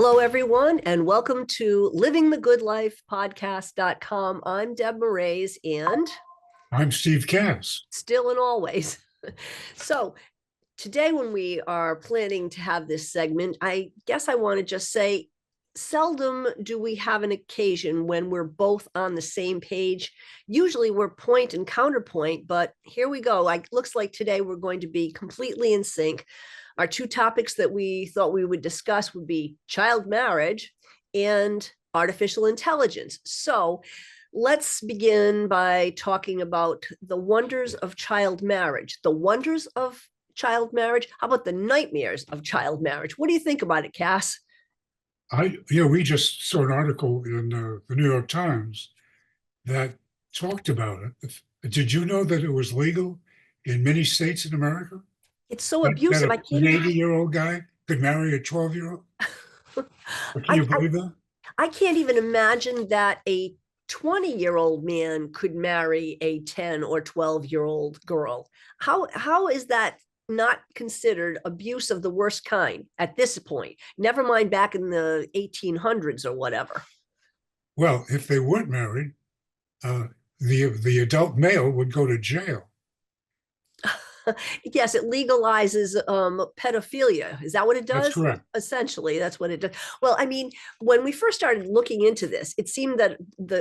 Hello, everyone, and welcome to Living the Good Life podcast.com. I'm Deb Morais, and I'm Steve Kass. still and always. So, today, when we are planning to have this segment, I guess I want to just say seldom do we have an occasion when we're both on the same page. Usually we're point and counterpoint, but here we go. Looks like today we're going to be completely in sync. Our two topics that we thought we would discuss would be child marriage and artificial intelligence. So let's begin by talking about the wonders of child marriage. The wonders of child marriage? How about the nightmares of child marriage? What do you think about it, Kass? We just saw an article in the New York Times that talked about it. Did you know that it was legal in many states in America? It's so That abusive. I an can't even. 80-year-old guy could marry a 12-year-old? Can I, you believe that? I can't even imagine that a 20-year-old man could marry a 10 or 12-year-old girl. How is that not considered abuse of the worst kind at this point? Never mind back in the 1800s or whatever. Well, if they weren't married, the adult male would go to jail. Yes, it legalizes pedophilia. Is that what it That's does? correct. Essentially, that's what it does. Well, I mean, when we first started looking into this, it seemed that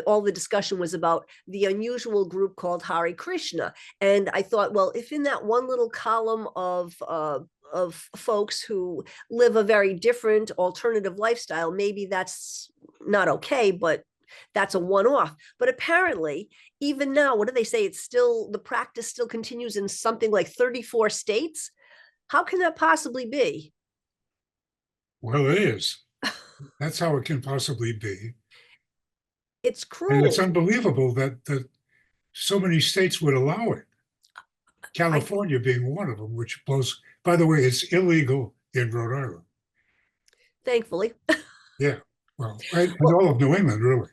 all the discussion was about the unusual group called Hare Krishna. And I thought, well, if in that one little column of folks who live a very different alternative lifestyle, maybe that's not okay, but that's a one-off. But apparently, even now, what do they say? It's still, the practice still continues in something like 34 states. How can that possibly be? Well, it is. That's how it can possibly be. It's And it's cruel. unbelievable that so many states would allow it. I California being one of them, which blows, by the way, it's illegal in Rhode Island. Thankfully. Yeah. Well, and Well, all of New England, really.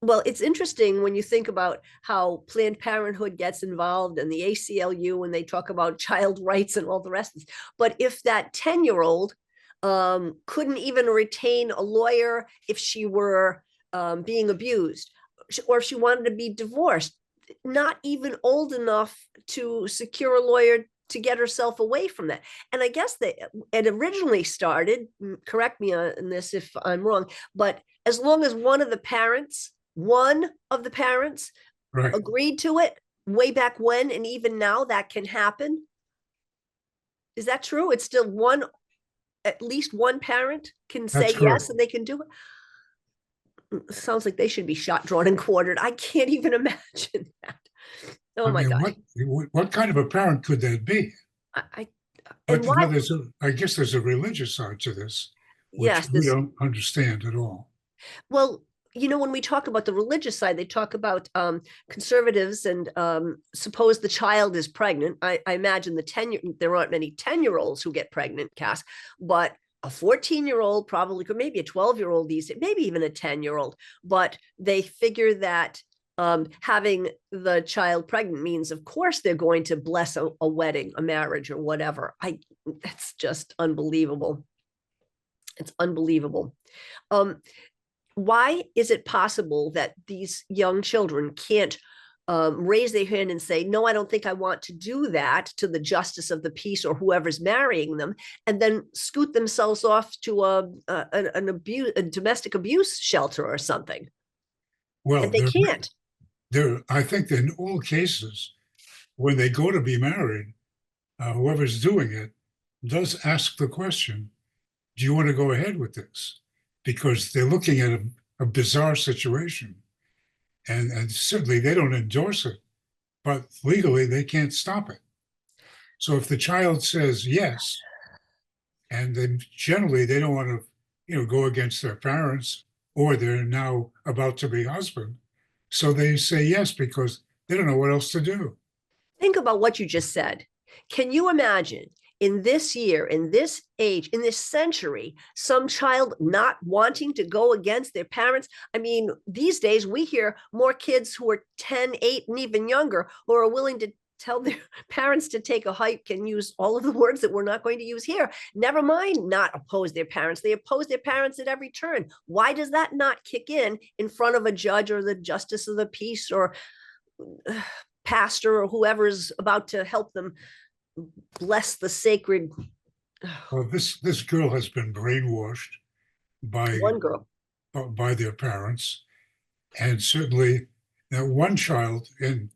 well, it's interesting when you think about how Planned Parenthood gets involved and the ACLU when they talk about child rights and all the rest of this. But if that 10-year-old couldn't even retain a lawyer if she were being abused, or if she wanted to be divorced, not even old enough to secure a lawyer to get herself away from that. And I guess that it originally started, correct me on this if I'm wrong, but as long as one of the parents Right. agreed to it way back when, and even now that can happen. Is that true? It's still one, at least one parent can That's say correct. yes and they can do it. Sounds like they should be shot, drawn, and quartered. I can't even imagine that. Oh I my mean, gosh. what kind of a parent could that be? I and But why? I guess there's a religious side to this, which Yes, we this. don't understand at all. Well, when we talk about the religious side, they talk about conservatives and suppose the child is pregnant. I imagine there aren't many 10-year-olds who get pregnant, Cass, but a 14-year-old probably could, maybe a 12-year-old these days, maybe even a 10-year-old. But they figure that having the child pregnant means, of course, they're going to bless a wedding, a marriage, or whatever. That's just unbelievable. It's unbelievable. Um, why is it possible that these young children can't raise their hand and say, no, I don't think I want to do that, to the justice of the peace or whoever's marrying them, and then scoot themselves off to a domestic abuse shelter or something? And Well, they can't. I think that in all cases, when they go to be married, whoever's doing it does ask the question, do you want to go ahead with this? Because they're looking at a bizarre situation. And certainly they don't endorse it, but legally they can't stop it. So if the child says yes, and then generally they don't want to, go against their parents or they're now about to be husband. So they say yes because they don't know what else to do. Think about what you just said. Can you imagine, in this year, in this age, in this century, some child not wanting to go against their parents? I mean, these days we hear more kids who are 10, 8, and even younger who are willing to tell their parents to take a hike and use all of the words that we're not going to use here. Never mind not oppose their parents. They oppose their parents at every turn. Why does that not kick in front of a judge or the justice of the peace or pastor or whoever's about to help them bless the sacred? Well, this girl has been brainwashed by One girl. by their parents, and certainly that one child. And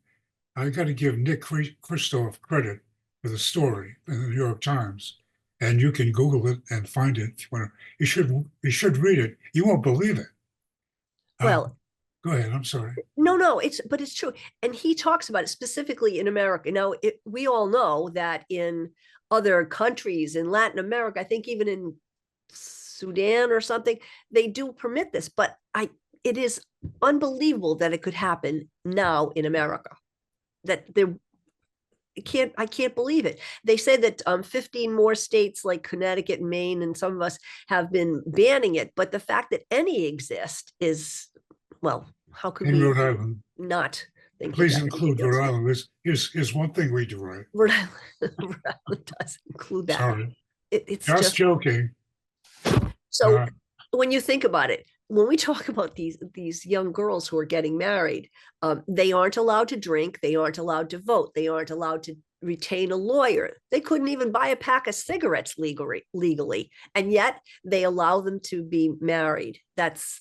I got to give Nick Kristof credit for the story in the New York Times, and you can Google it and find it. You should read it. You won't believe it. Well, go ahead. I'm sorry. No, but it's true. And he talks about it specifically in America. Now, we all know that in other countries in Latin America, I think even in Sudan or something, they do permit this, but it is unbelievable that it could happen now in America. That I can't believe it. They say that 15 more states like Connecticut and Maine and some of us have been banning it, but the fact that any exist is, well, how could in we Rhode Island not think? Please include Rhode Island. Here's one thing we do right. Rhode Island does include that. Sorry. It's just joking. So when you think about it, when we talk about these young girls who are getting married, they aren't allowed to drink, they aren't allowed to vote, they aren't allowed to retain a lawyer. They couldn't even buy a pack of cigarettes legally, and yet they allow them to be married. That's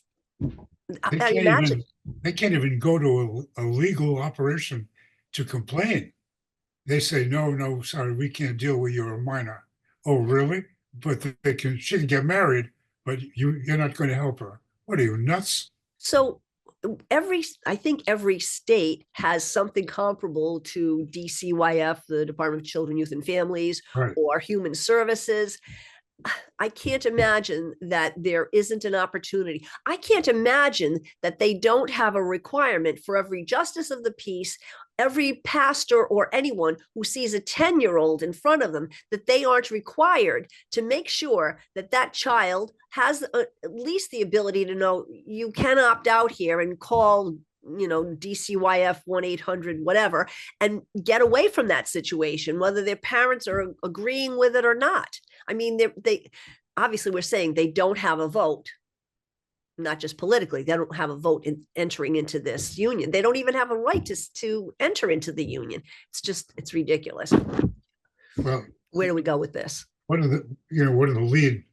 imagine. They can't even go to a legal operation to complain. They say, no, sorry, we can't deal with you're a minor. Oh, really? But she can get married, but you're not going to help her. What are you, nuts? So I think every state has something comparable to DCYF, the Department of Children, Youth and Families, right, or Human Services. I can't imagine that there isn't an opportunity. I can't imagine that they don't have a requirement for every justice of the peace, every pastor or anyone who sees a 10-year-old in front of them, that they aren't required to make sure that that child has at least the ability to know you can opt out here and call DCYF 1-800 whatever and get away from that situation, whether their parents are agreeing with it or not. I mean, they obviously, we're saying they don't have a vote, not just politically. They don't have a vote in entering into this union. They don't even have a right to enter into the union. It's ridiculous. Well, where do we go with this? One of the lead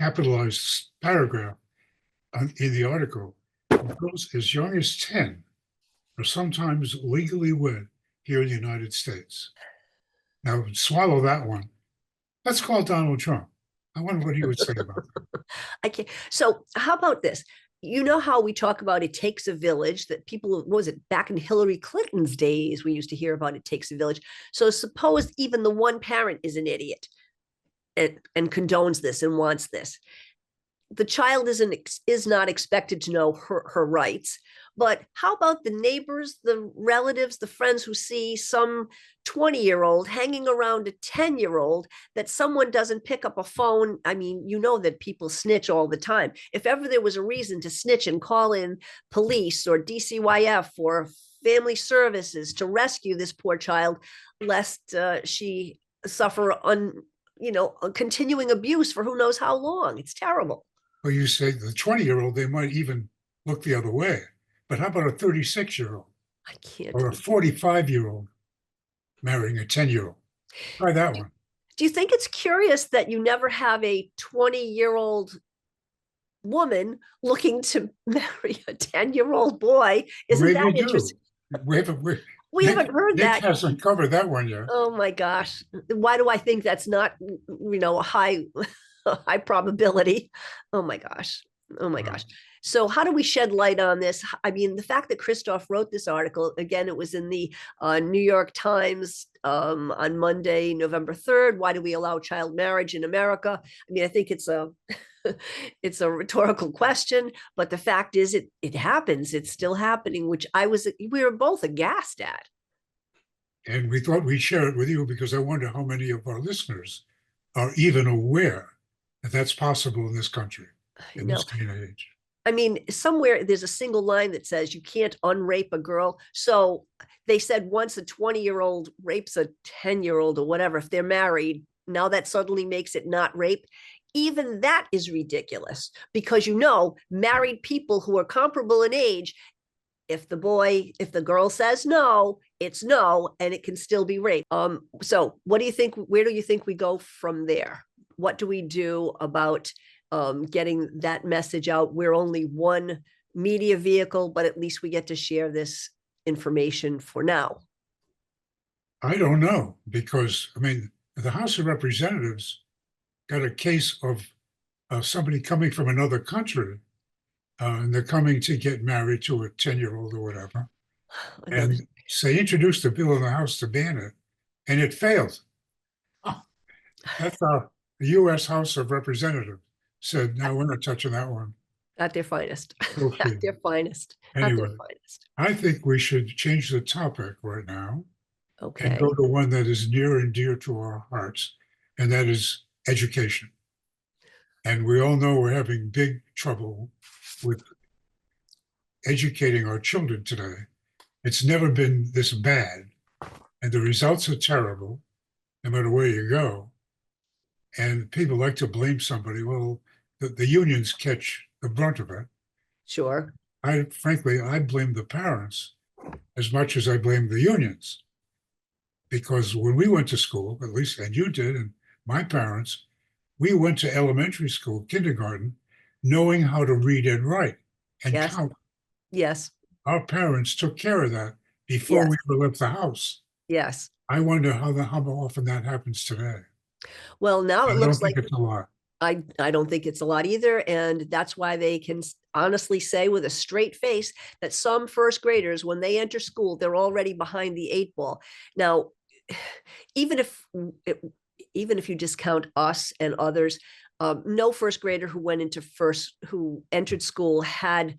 capitalized paragraph in the article, girls as young as 10 are sometimes legally wed here in the United States. Now, swallow that one. Let's call Donald Trump. I wonder what he would say about that. I can't. So how about this? You know how we talk about it takes a village, that people, what was it, back in Hillary Clinton's days, we used to hear about it takes a village. So suppose even the one parent is an idiot and condones this and wants this. The child is not expected to know her rights. But how about the neighbors, the relatives, the friends who see some 20-year-old hanging around a 10-year-old that someone doesn't pick up a phone? I mean, you know that people snitch all the time. If ever there was a reason to snitch and call in police or DCYF or family services to rescue this poor child, lest she suffer continuing abuse for who knows how long. It's terrible. Well, you say the 20-year-old, they might even look the other way. But how about a 36-year-old? I can't. Or a 45-year-old marrying a 10-year-old? Try that one. Do you think it's curious that you never have a 20-year-old woman looking to marry a 10-year-old boy? Isn't that interesting? We haven't heard that. Nick hasn't covered that one yet. Oh my gosh. Why do I think that's not, a high probability? Oh my gosh. So how do we shed light on this? I mean, the fact that Kristof wrote this article, again, it was in the New York Times on Monday, November 3rd. Why do we allow child marriage in America? I mean, I think it's a it's a rhetorical question, but the fact is it happens. It's still happening, which we were both aghast at. And we thought we'd share it with you because I wonder how many of our listeners are even aware that that's possible in this country, in this day and age. I mean, somewhere there's a single line that says you can't unrape a girl. So they said once a 20-year-old rapes a 10-year-old or whatever, if they're married, now that suddenly makes it not rape. Even that is ridiculous because, married people who are comparable in age, if the girl says no, it's no, and it can still be rape. So what do you think? Where do you think we go from there? What do we do about getting that message out? We're only one media vehicle, but at least we get to share this information for now. I don't know, because, I mean, the House of Representatives got a case of somebody coming from another country, and they're coming to get married to a 10-year-old or whatever. Another, And so they introduced a bill in the House to ban it, and it failed. That's the U.S. House of Representatives said, no, we're not touching that one. at their finest. Okay. At their finest. At Anyway, their finest. I think we should change the topic right now and Okay. go to one that is near and dear to our hearts, and that is education. And we all know we're having big trouble with educating our children today. It's never been this bad, and the results are terrible, no matter where you go. And people like to blame somebody. Well, the unions catch the brunt of it. Sure. Frankly, I blame the parents as much as I blame the unions. Because when we went to school, at least, and you did, and my parents, we went to elementary school, kindergarten, knowing how to read and write and Yes. count. Yes. Our parents took care of that before Yes. we ever left the house. Yes. I wonder how often that happens today. Well, now it I looks don't think like it's a lot. I don't think it's a lot either. And that's why they can honestly say with a straight face that some first graders, when they enter school, they're already behind the 8 ball. Now, even if you discount us and others, no first grader who entered school had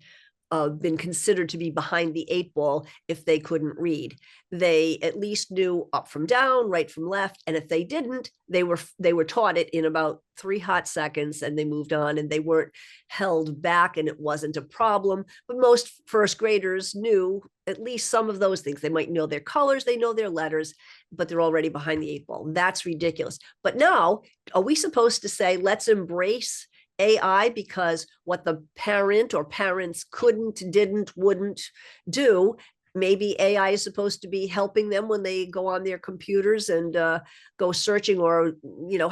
been considered to be behind the 8 ball if they couldn't read. They at least knew up from down, right from left, and if they didn't, they were taught it in about 3 hot seconds, and they moved on, and they weren't held back, and it wasn't a problem. But most first graders knew at least some of those things. They might know their colors, they know their letters, but they're already behind the 8 ball. That's ridiculous. But now, are we supposed to say, let's embrace AI because what the parent or parents couldn't, didn't, wouldn't do? Maybe AI is supposed to be helping them when they go on their computers and go searching, or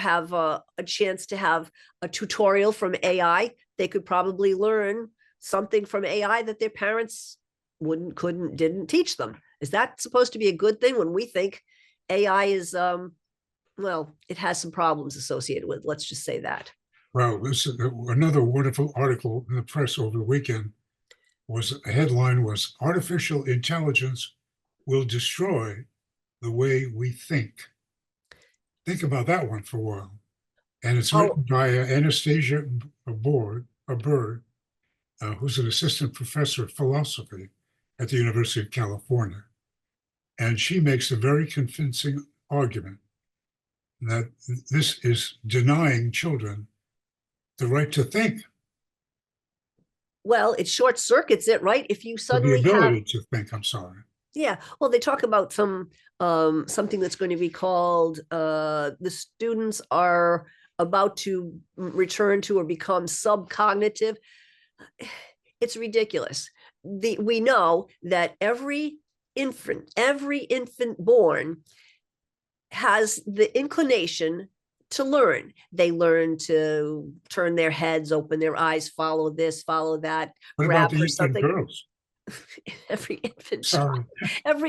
have a chance to have a tutorial from AI. They could probably learn something from AI that their parents wouldn't, couldn't, didn't teach them. Is that supposed to be a good thing when we think AI is well, it has some problems associated with, let's just say that. Well, this is another wonderful article in the press over the weekend. A headline was "Artificial Intelligence Will Destroy the Way We Think." Think about that one for a while. And it's written by Anastasia Bird, who's an assistant professor of philosophy at the University of California. And she makes a very convincing argument that this is denying children the right to think. Well, it short circuits it, right? If you The suddenly ability to think, I'm sorry. yeah, well, they talk about something that's going to be called the students are about to return to or become subcognitive. It's ridiculous. We know that every infant born has the inclination to learn. They learn to turn their heads, open their eyes, follow this, follow that, What grab about the for infant something. girls? Every Sorry.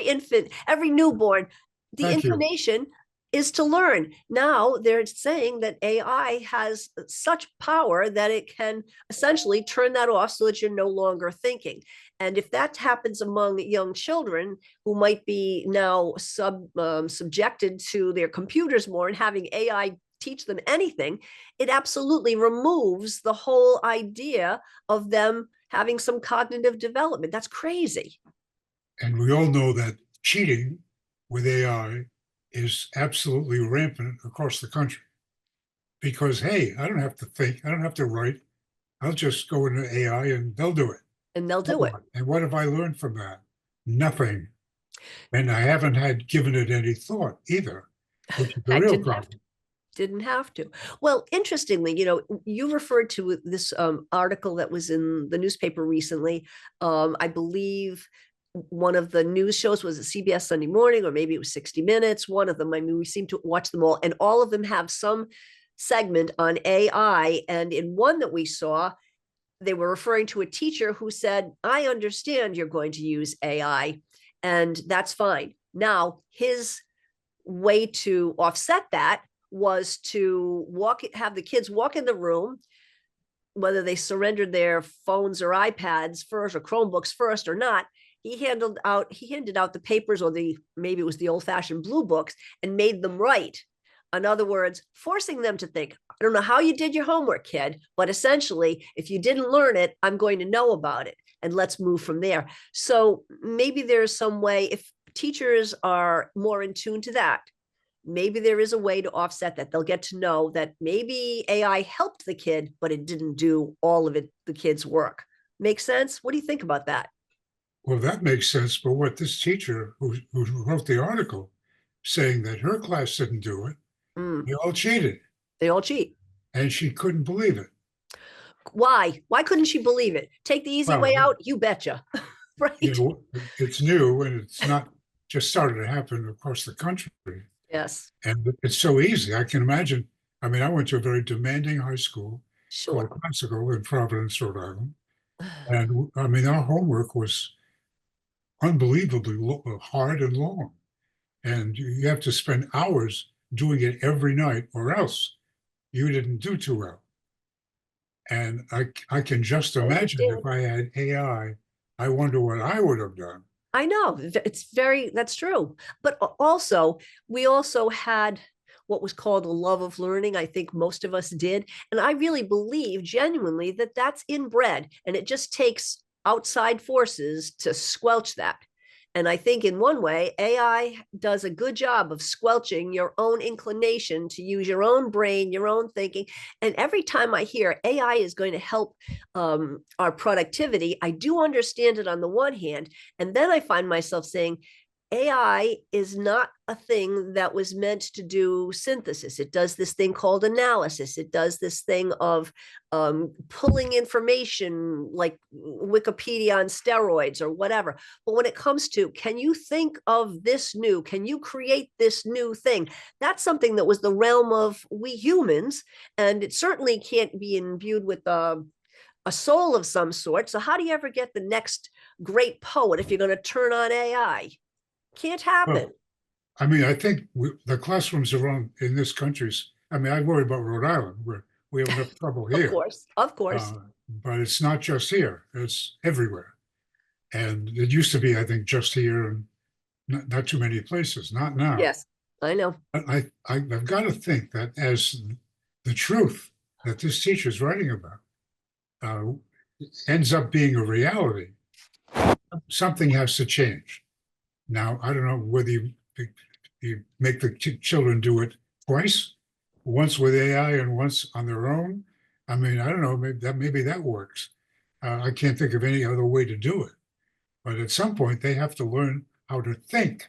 infant, every newborn, the Thank you. inclination is to learn. Now they're saying that AI has such power that it can essentially turn that off so that you're no longer thinking. And if that happens among young children who might be now subjected to their computers more and having AI teach them anything, it absolutely removes the whole idea of them having some cognitive development. That's crazy. And we all know that cheating with AI is absolutely rampant across the country. Because, hey, I don't have to think, I don't have to write. I'll just go into AI and they'll do it. and they'll So do it. what? And what have I learned from that? Nothing. And I haven't had given it any thought either, which is the I real didn't have problem. didn't have to. Well, interestingly, you know, you referred to this article that was in the newspaper recently. I believe one of the news shows was a CBS Sunday Morning, or maybe it was 60 Minutes. One of them. I mean, we seem to watch them all, and all of them have some segment on AI. And in one that we saw, they were referring to a teacher who said, I understand you're going to use AI, and that's fine. Now, his way to offset that was to have the kids walk in the room, whether they surrendered their phones or iPads first or Chromebooks first or not. He handed out the papers, or maybe it was the old fashioned blue books, and made them write. In other words, forcing them to think, I don't know how you did your homework, kid, but essentially, if you didn't learn it, I'm going to know about it, and let's move from there. So maybe there's some way, if teachers are more in tune to that, maybe there is a way to offset that. They'll get to know that maybe AI helped the kid, but it didn't do all of the kid's work. Make sense? What do you think about that? Well, that makes sense. But what this teacher who wrote the article saying that her class didn't do it, Mm, they all cheated, they all cheat. and she couldn't believe it. Why? Why couldn't she believe it? Take the easy way Well, out? You betcha. you Right? know, it's new and it's not just started to happen across the country. Yes. And it's so easy. I can imagine. I mean, I went to a very demanding high school called Sure. Classical in Providence, Rhode Island. And I mean, our homework was unbelievably hard and long. And you have to spend hours doing it every night, or else you didn't do too well. And I can just I imagine if understand. I had AI, I wonder what I would have done. I know that's true. But also, we also had what was called a love of learning. I think most of us did. And I really believe genuinely that that's inbred, and it just takes outside forces to squelch that. And I think in one way, AI does a good job of squelching your own inclination to use your own brain, your own thinking. And every time I hear AI is going to help our productivity, I do understand it on the one hand. And then I find myself saying, AI is not a thing that was meant to do synthesis. It does this thing called analysis. It does this thing of pulling information like Wikipedia on steroids or whatever. But when it comes to, can you think of this new? Can you create this new thing? That's something that was the realm of we humans, and it certainly can't be imbued with a soul of some sort. So how do you ever get the next great poet if you're going to turn on AI? Can't happen. Well, I mean, I think the classrooms around in this country's, I mean, I worry about Rhode Island where we have enough trouble Of here. course. Of course. But it's not just here, it's everywhere. And it used to be, I think, just here and not too many places, not now. Yes, I know. But I've got to think that as the truth that this teacher is writing about uh, ends up being a reality, something has to change. Now, I don't know whether you make the children do it twice, once with AI and once on their own. I mean, I don't know, maybe that works. I can't think of any other way to do it. But at some point, they have to learn how to think.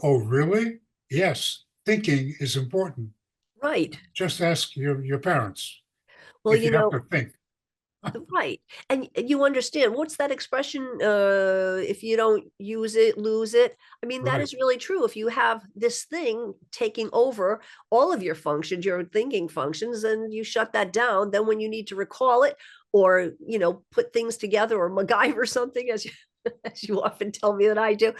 Oh, really? Yes, thinking is important. Right. Just ask your parents Well, if you have to think. right. And you understand what's that expression? If you don't use it, lose it. I mean, that Right. is really true. If you have this thing taking over all of your functions, your thinking functions, and you shut that down, then when you need to recall it or, put things together or MacGyver something, as you often tell me that I do,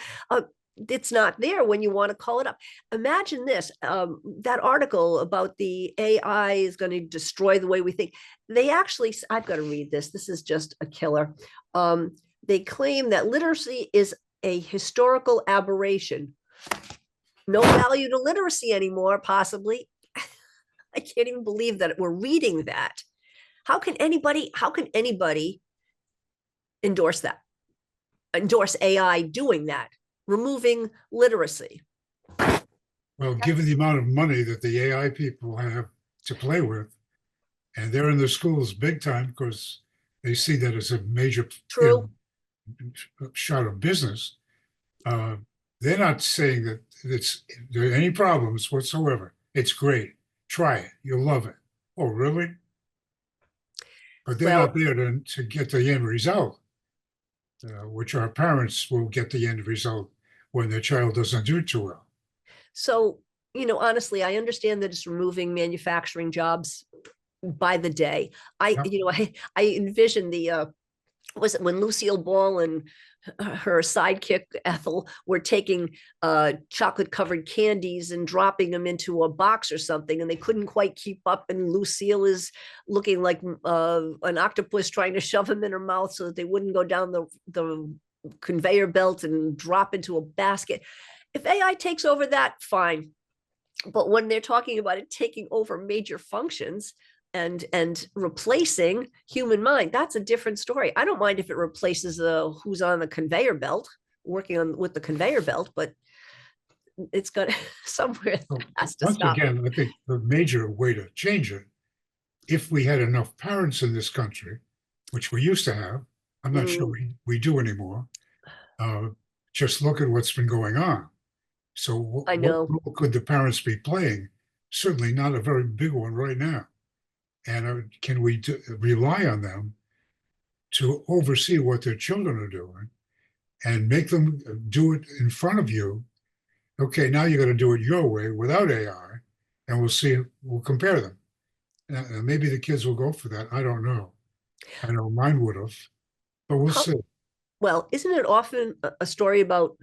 it's not there when you want to call it up. Imagine this, that article about the AI is going to destroy the way we think. They actually, I've got to read this. This is just a killer. They claim that literacy is a historical aberration. No value to literacy anymore, possibly. I can't even believe that we're reading that. How can anybody endorse that? Endorse AI doing that, removing literacy? Well, given That's the amount of money that the AI people have to play with, and they're in the schools big time because they see that as a major, True. shot of business. Uh, they're not saying that there are any problems whatsoever. It's great. Try it. You'll love it. Oh, really? But they're not Well, there to get the end result, which our parents will get the end result when their child doesn't do too well. so, honestly, I understand that it's removing manufacturing jobs by the day. Yeah. I envision was it when Lucille Ball and her sidekick Ethel were taking chocolate covered candies and dropping them into a box or something, and they couldn't quite keep up, and Lucille is looking like an octopus trying to shove them in her mouth so that they wouldn't go down the conveyor belt and drop into a basket. If AI takes over that, fine, but when they're talking about it taking over major functions and replacing human mind, that's a different story. I don't mind if it replaces who's on the conveyor belt, working on with the conveyor belt, but it's got somewhere that So has to once stop. again, I think the major way to change it, if we had enough parents in this country, which we used to have, I'm not sure we do anymore. Uh, just look at what's been going on. So I what know. role could the parents be playing? Certainly not a very big one right now. And can we rely on them to oversee what their children are doing and make them do it in front of you? Okay, now you're going to do it your way without AI, and we'll compare them. And maybe the kids will go for that. I don't know. I know mine would have, but we'll How, see. well, isn't it often a story about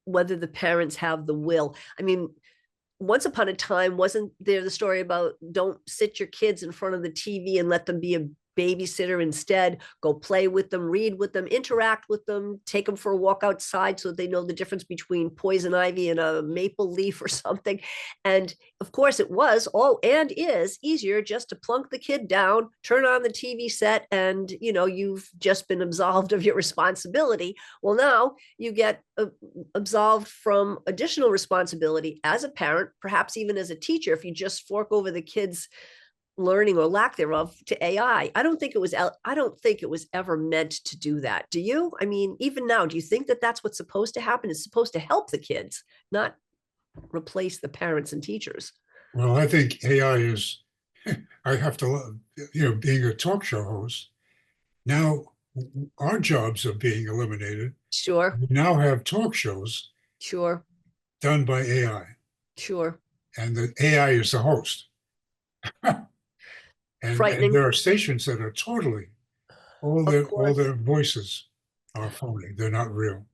whether the parents have the will? I mean, once upon a time, wasn't there the story about don't sit your kids in front of the TV and let them be a babysitter? Instead, go play with them, read with them, interact with them, take them for a walk outside so they know the difference between poison ivy and a maple leaf or something. And of course, it was all and is easier just to plunk the kid down, turn on the TV set, and you've just been absolved of your responsibility. Well, now you get absolved from additional responsibility as a parent, perhaps even as a teacher, if you just fork over the kids' learning or lack thereof to AI. I don't think it was ever meant to do that. Do you? I mean, even now, do you think that that's what's supposed to happen? It's supposed to help the kids, not replace the parents and teachers. Well, I think AI is, I have to, being a talk show host, now our jobs are being eliminated. Sure, We now have talk shows sure, done by AI, sure. and the AI is the host. And Frightening, there are stations that are totally of all course. their voices are phony. They're not real.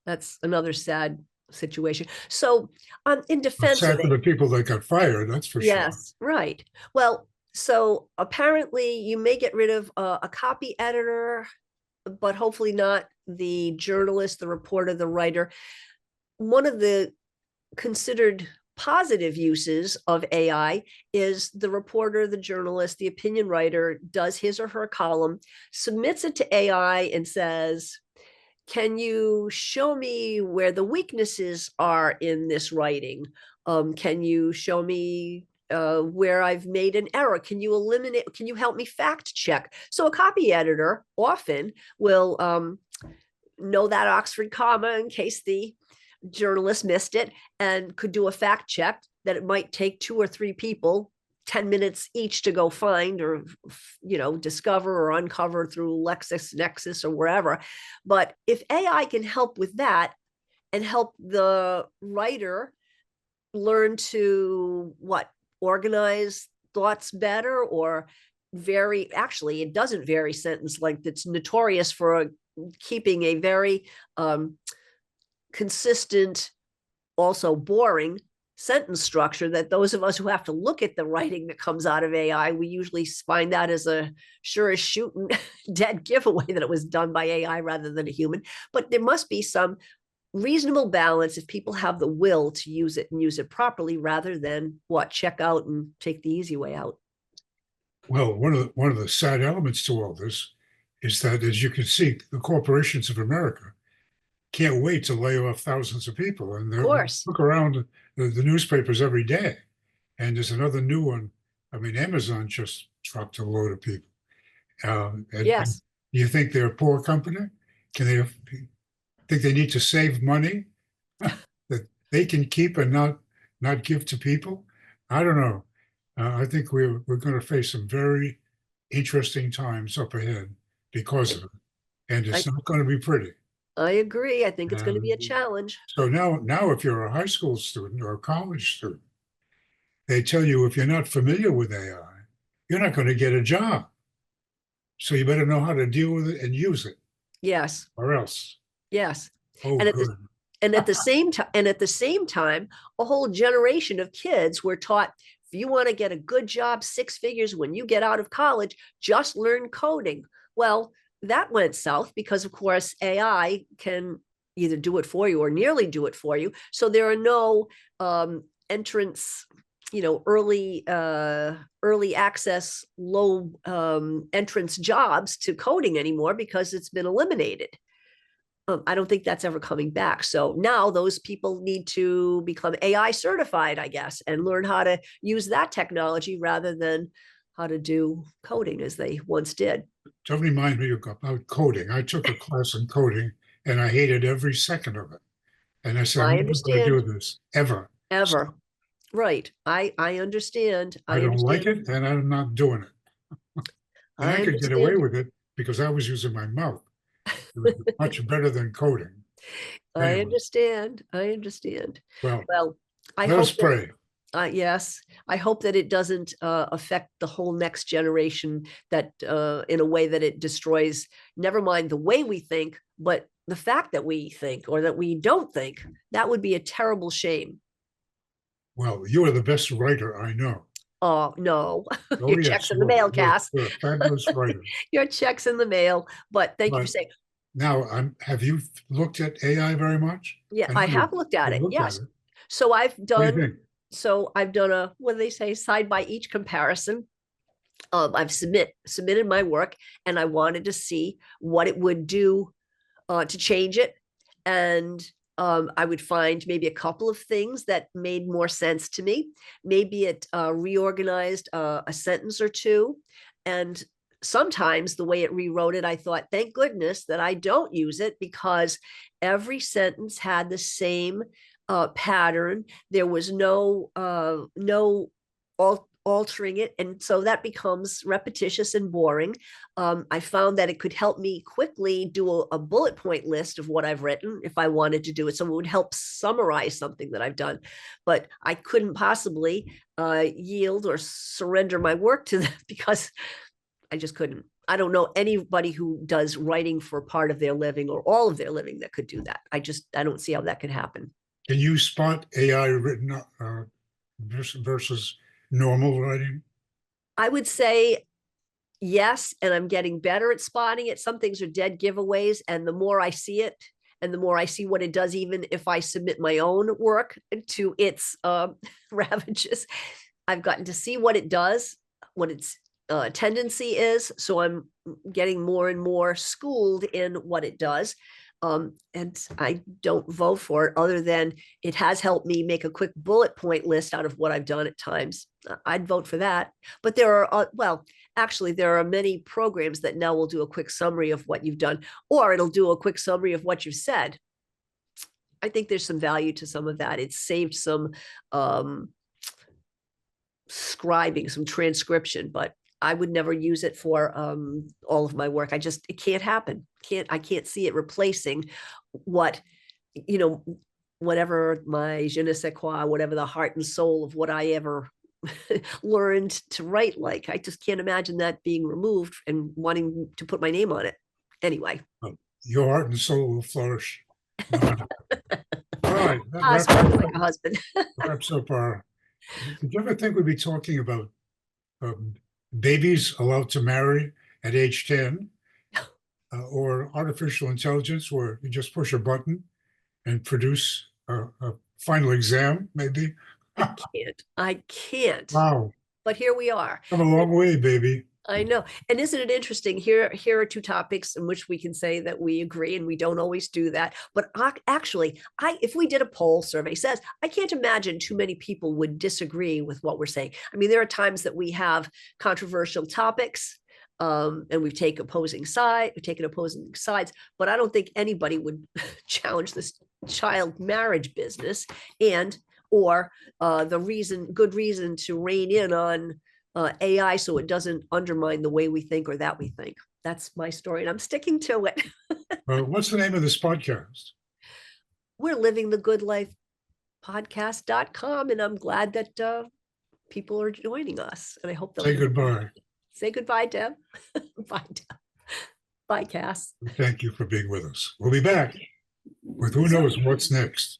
That's another sad situation. So, in But defense of sad for it, the people that got fired, that's for sure. yes, right. Well, so apparently you may get rid of a copy editor, but hopefully not the journalist, the reporter, the writer. One of the considered positive uses of AI is the reporter, the journalist, the opinion writer does his or her column, submits it to AI, and says, can you show me where the weaknesses are in this writing? Can you show me where I've made an error? Can you help me fact check? So a copy editor often will know that Oxford comma in case the journalist missed it, and could do a fact check that it might take 2 or 3 people 10 minutes each to go find or discover or uncover through LexisNexis or wherever. But if AI can help with that and help the writer learn to organize thoughts better, or actually it doesn't vary sentence length. It's notorious for keeping a very consistent, also boring sentence structure that those of us who have to look at the writing that comes out of AI, we usually find that as a sure as shooting dead giveaway that it was done by AI rather than a human. But there must be some reasonable balance if people have the will to use it and use it properly, rather than check out and take the easy way out. Well, one of the sad elements to all this is that, as you can see, the corporations of America can't wait to lay off thousands of people. And Of they course. look around the newspapers every day, and there's another new one I mean, Amazon just dropped a load of people. And Yes. you think they're a poor company? Can they think they need to save money that they can keep and not give to people? I don't know. I think we're going to face some very interesting times up ahead because of it, and I, it's not going to be pretty. I agree. I think it's going to be a And challenge. so now, if you're a high school student or a college student, they tell you if you're not familiar with AI, you're not going to get a job. So you better know how to deal with it and use it, Yes. or else. Yes. Oh, And at the good. at the same time, a whole generation of kids were taught if you want to get a good job, 6 figures when you get out of college, just learn coding. Well, that went south because of course AI can either do it for you or nearly do it for you. So there are no entrance, early access, low entrance jobs to coding anymore because it's been eliminated. I don't think that's ever coming back. So now those people need to become AI certified, I guess, and learn how to use that technology rather than how to do coding as they once did. Don't remind me about coding. I took a class in coding and I hated every second of it. And I said, I I'm not going to do understand. this ever. Ever. Right. I understand. I I don't like understand. it and I'm not doing it. And I I could get away understand. with it because I was using my mouth. It was much better than coding. I Anyway, understand. I understand. well, Well, I let us hope that pray. yes, I hope that it doesn't affect the whole next generation that in a way that it destroys, never mind the way we think, but the fact that we think or that we don't think. That would be a terrible shame. Well, you are the best writer I know. Oh, no, Oh, your check's yes, in the you are. mail, Cass. You're a fabulous writer. Your check's in the mail. But thank you for But saying, now, have you looked at AI very much? yeah, I know I have looked at you've it. looked at Yes. it. So I've What do you done, think? so I've done a, what do they say, side by each comparison. I've submitted my work and I wanted to see what it would do to change it. And I would find maybe a couple of things that made more sense to me. Maybe it reorganized a sentence or two. And sometimes the way it rewrote it, I thought, thank goodness that I don't use it because every sentence had the same pattern. There was no altering it, and so that becomes repetitious and boring. I found that it could help me quickly do a bullet point list of what I've written if I wanted to do it. So it would help summarize something that I've done, but I couldn't possibly yield or surrender my work to them because I just couldn't. I don't know anybody who does writing for part of their living or all of their living that could do that. I don't see how that could happen. Can you spot AI written versus normal writing? I would say yes, and I'm getting better at spotting it. Some things are dead giveaways, and the more I see it, and the more I see what it does, even if I submit my own work to its ravages, I've gotten to see what it does, what its tendency is. So I'm getting more and more schooled in what it does. And I don't vote for it other than it has helped me make a quick bullet point list out of what I've done at times. I'd vote for that. But there are, well, actually, there are many programs that now will do a quick summary of what you've done, or it'll do a quick summary of what you've said. I think there's some value to some of that. It's saved some scribing, some transcription, but I would never use it for all of my work. It can't happen. I can't see it replacing what, you know, whatever my je ne sais quoi, whatever the heart and soul of what I ever learned to write like. I just can't imagine that being removed and wanting to put my name on it. Anyway. Your heart and soul will flourish. All right, that Like a husband. wraps up our. Did you ever think we'd be talking about um, babies allowed to marry at age 10 or artificial intelligence where you just push a button and produce a final exam, maybe? I can't. Wow, But here we are. come a long way, baby. I know. And isn't it interesting? Here are two topics in which we can say that we agree, and we don't always do that. But actually, if we did a poll survey, says I can't imagine too many people would disagree with what we're saying. I mean, there are times that we have controversial topics, and we've taken opposing sides, but I don't think anybody would challenge this child marriage business and or good reason to rein in on AI so it doesn't undermine the way we think or that we think. That's my story, and I'm sticking to it. Well, what's the name of this podcast? We're living the good life podcast.com, and I'm glad that people are joining us. And I hope they'll Say goodbye. Say goodbye, Deb. Bye, Deb. Bye, Kass. Thank you for being with us. We'll be back with who knows what's next.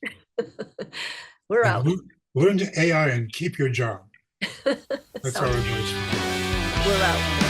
We're out. Learn to AI and keep your job. That's our advice. We're out.